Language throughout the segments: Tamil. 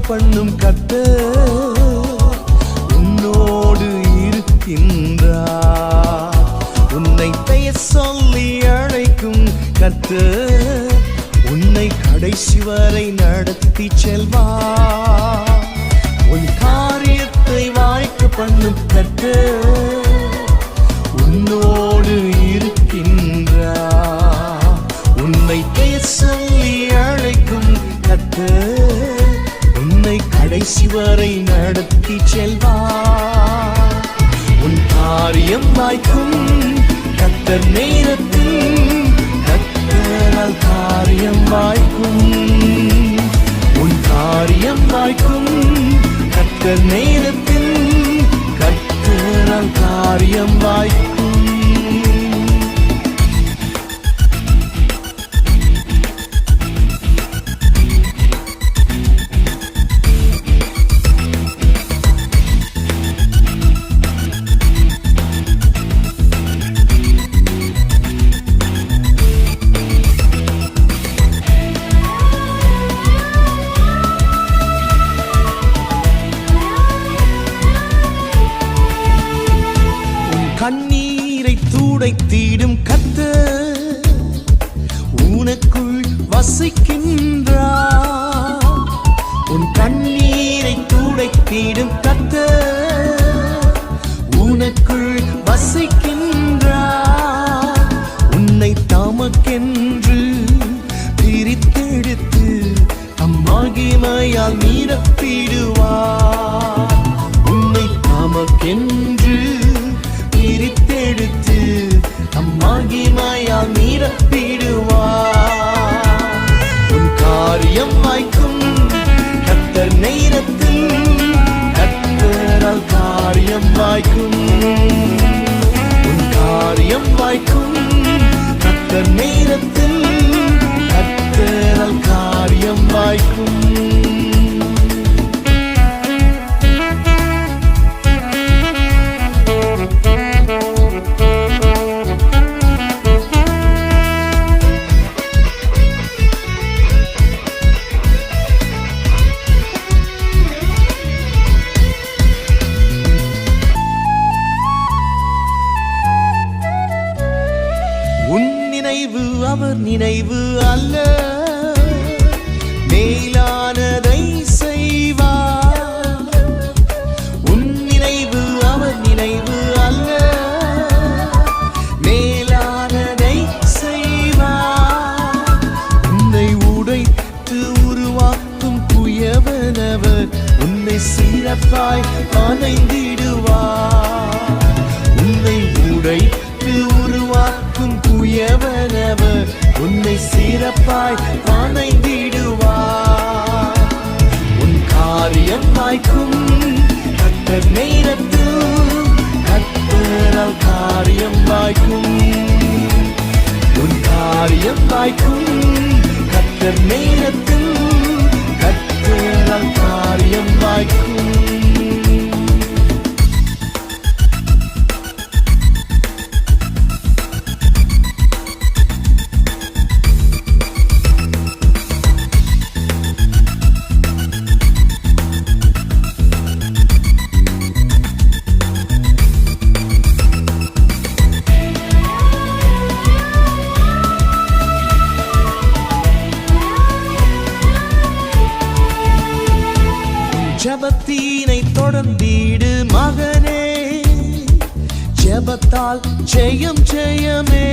பண்ணும் கர்த்தர் உன்னோடு இருக்கின்றார். உன்னை பெயர் சொல்லி அழைக்கும் கர்த்தர் உன்னை கடைசி வரை நடத்தி செல்வார். உன் காரியத்தை வாய்க்க பண்ணும் கர்த்தர் உன்னோடு இருக்கின்றார். உன்னை பெயர் சொல்லி அழைக்கும் கர்த்தர் உன்னை கடைசி வரை நடத்தி செல்வார். உன் காரியம் வாய்க்கும் கர்த்தர் நேரத்தில் கர்த்தரால் காரியம் வாய்க்கும். உன் காரியம் வாய்க்கும் கர்த்தர் நேரத்தில் கர்த்தரால் காரியம் வாய்க்கும். கண்ணீரை துடைத்திடும் கர்த்தர் உனக்குள் வசிக்கின்றார். உன் கண்ணீரை துடைத்திடும் கர்த்தர் உனக்குள் வசிக்கின்றார். உன்னை தமக்கென்று பிரித்தெடுத்து மகிமையால் நிரப்பிடுவார். உன்னை தமக்கென்று பிரித்தெடுத்து மகிமையால் நிரப்பிடுவார். உன் காரியம் வாய்க்கும் கர்த்தர் நேரத்தில் கர்த்தரால் காரியம் வாய்க்கும். உன் காரியம் வாய்க்கும் கர்த்தர் நேரத்தில் கர்த்தரால் காரியம் வாய்க்கும். நினைவு அவர் நினைவு அல்ல, மேலானதை செய்வார். உன் நினைவு அவர் நினைவு அல்ல, மேலானதை செய்வார். உன்னை உடைத்து உருவாக்கும் புயவனவர் உன்னை சிறப்பாய் அணைந்திடுவார். உன்னை உடைத்து உருவாக்கும் புயவனவர் உன்னை சிறப்பாய் அணைந்திடுவார். உன் காரியம் வாய்க்கும் கர்த்தர் நேரத்தில் கர்த்தரால் காரியம் வாய்க்கும். உன் காரியம் வாய்க்கும் கர்த்தர் நேரத்தில் கர்த்தரால் காரியம் வாய்க்கும். ஜெபத்தினை தொடர்ந்திடு மகனே, ஜெபத்தால் ஜெயம் ஜெயமே.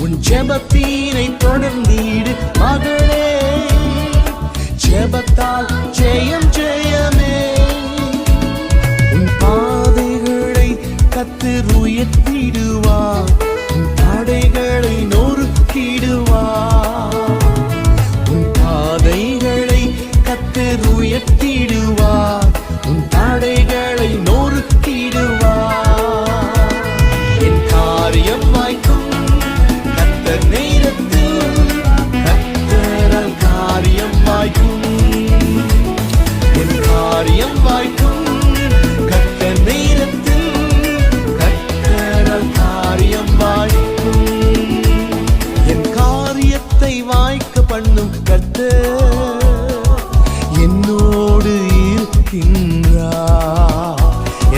உன் ஜெபத்தினை தொடர்ந்திடு மகனே, ஜெபத்தால் ஜெயம் ஜெயமே. உன் பாதைகளை கர்த்தர் உயர்த்திடுவார், உன் தடைகளை நொறுக்கிடுவார். உன் பாதைகளை கர்த்தர் உயர்த்திடுவார், உன் தடைகளை நொறுக்கிடுவார். என் காரியம் வாய்க்கும் கர்த்தர் நேரத்தில் கர்த்தரால் காரியம் வாய்க்கும். என் காரியம் வாய்க்கும் கர்த்தர் நேரத்தில் கர்த்தரால் காரியம் வாய்க்கும். என் காரியத்தை வாய்க்க பண்ணும் கர்த்தர் இருக்கின்றார்.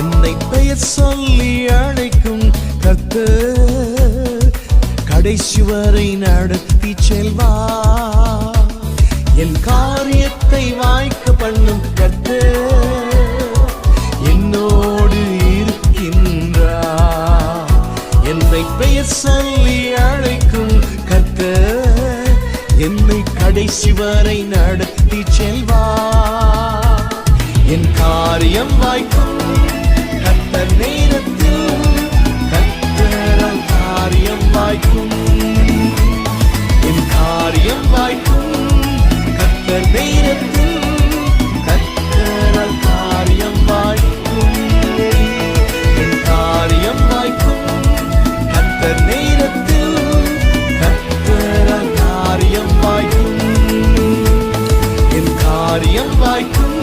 என்னை பெயர் சொல்லி அழைக்கும் கர்த்தர் கடைசி வரை நடத்தி செல்வார். என் காரியத்தை வாய்க்க பண்ணும் கர்த்தர் என்னோடு இருக்கின்றார். என்னை பெயர் சொல்லி அழைக்கும் கர்த்தர் என்னை கடைசி வரை நடத்தி செல்வார். என் காரியம் வாய்க்கும் கர்த்தர் நேரத்தில், கர்த்தரால் காரியம் வாய்க்கும். என் காரியம் வாய்க்கும் கர்த்தர் நேரத்தில், கர்த்தரால் காரியம் வாய்க்கும். என் காரியம் வாய்க்கும் கர்த்தர் நேரத்தில், கர்த்தரால் காரியம் வாய்க்கும். என் காரியம் வாய்க்கும்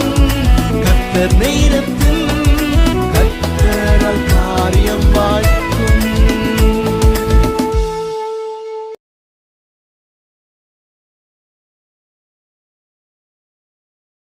கர்த்தர் நேரத்தில்,